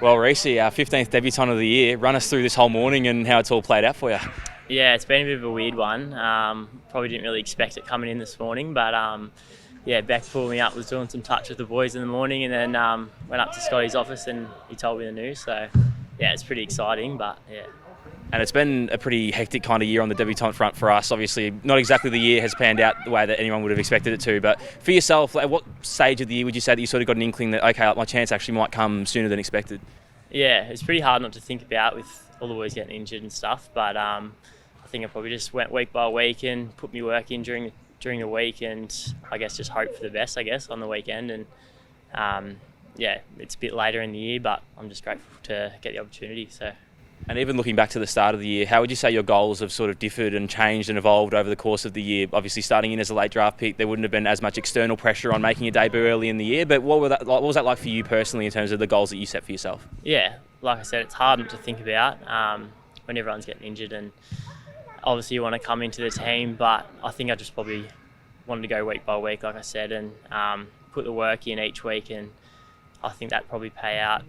Well, Rhys, our 15th debutant of the year. Run us through this whole morning and how it's all played out for you. Yeah, it's been a bit of a weird one. Probably didn't really expect it coming in this morning, but yeah, Beck pulled me up, was doing some touch with the boys in the morning, and then went up to Scotty's office and he told me the news. So yeah, it's pretty exciting, but yeah. And it's been a pretty hectic kind of year on the debutant front for us. Obviously, not exactly the year has panned out the way that anyone would have expected it to. But for yourself, at what stage of the year would you say that you sort of got an inkling that, okay, my chance actually might come sooner than expected? Yeah, it's pretty hard not to think about with all the boys getting injured and stuff, but I think I probably just went week by week and put my work in during the week, and I guess just hope for the best, I guess, on the weekend. And yeah, it's a bit later in the year, but I'm just grateful to get the opportunity. So. And even looking back to the start of the year, how would you say your goals have sort of differed and changed and evolved over the course of the year? Obviously, starting in as a late draft pick, there wouldn't have been as much external pressure on making a debut early in the year. But what was that like for you personally in terms of the goals that you set for yourself? Yeah, like I said, it's hard not to think about when everyone's getting injured, and obviously you want to come into the team. But I think I just probably wanted to go week by week, like I said, and put the work in each week, and I think that'd probably pay out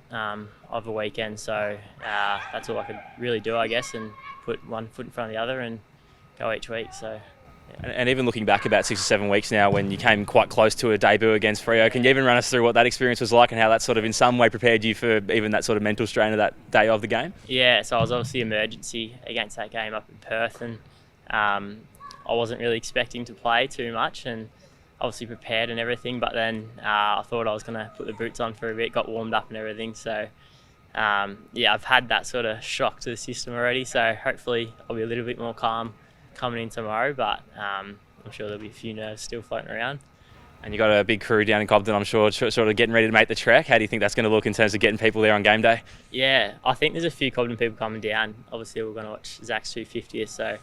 over the weekend. So that's all I could really do, I guess, and put one foot in front of the other and go each week. So. Yeah. And even looking back about 6 or 7 weeks now when you came quite close to a debut against Freo, can you even run us through what that experience was like and how that sort of in some way prepared you for even that sort of mental strain of that day of the game? Yeah, so I was obviously emergency against that game up in Perth, and I wasn't really expecting to play too much, and obviously prepared and everything, but then I thought I was going to put the boots on for a bit, got warmed up and everything. So yeah, I've had that sort of shock to the system already, so hopefully I'll be a little bit more calm coming in tomorrow, but I'm sure there'll be a few nerves still floating around. And you got a big crew down in Cobden, I'm sure, sort of getting ready to make the trek. How do you think that's going to look in terms of getting people there on game day? Yeah, I think there's a few Cobden people coming down. Obviously, we're going to watch Zach's 250th, so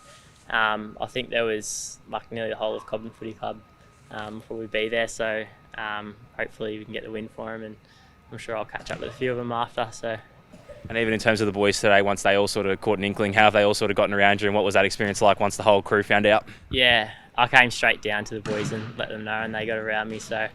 I think there was like nearly the whole of Cobden Footy Club will probably be there. So hopefully we can get the win for him, and I'm sure I'll catch up with a few of them after. So. And even in terms of the boys today, once they all sort of caught an inkling, how have they all sort of gotten around you, and what was that experience like once the whole crew found out? Yeah, I came straight down to the boys and let them know, and they got around me. So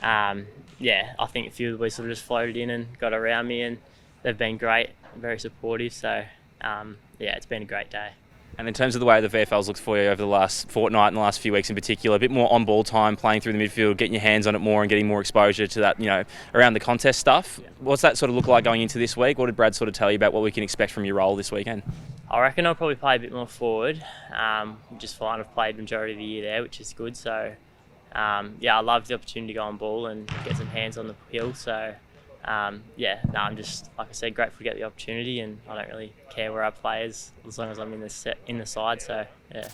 yeah, I think a few of the boys sort of just floated in and got around me, and they've been great, very supportive. So yeah, it's been a great day. And in terms of the way the VFL's looked for you over the last fortnight and the last few weeks in particular, a bit more on-ball time, playing through the midfield, getting your hands on it more and getting more exposure to that, around the contest stuff. Yeah. What's that sort of look like going into this week? What did Brad sort of tell you about what we can expect from your role this weekend? I reckon I'll probably play a bit more forward, which is fine. I've played the majority of the year there, which is good. So yeah, I love the opportunity to go on ball and get some hands on the hill. So yeah, no, I'm just, like I said, grateful to get the opportunity, and I don't really care where I play as long as I'm in the side. So yeah.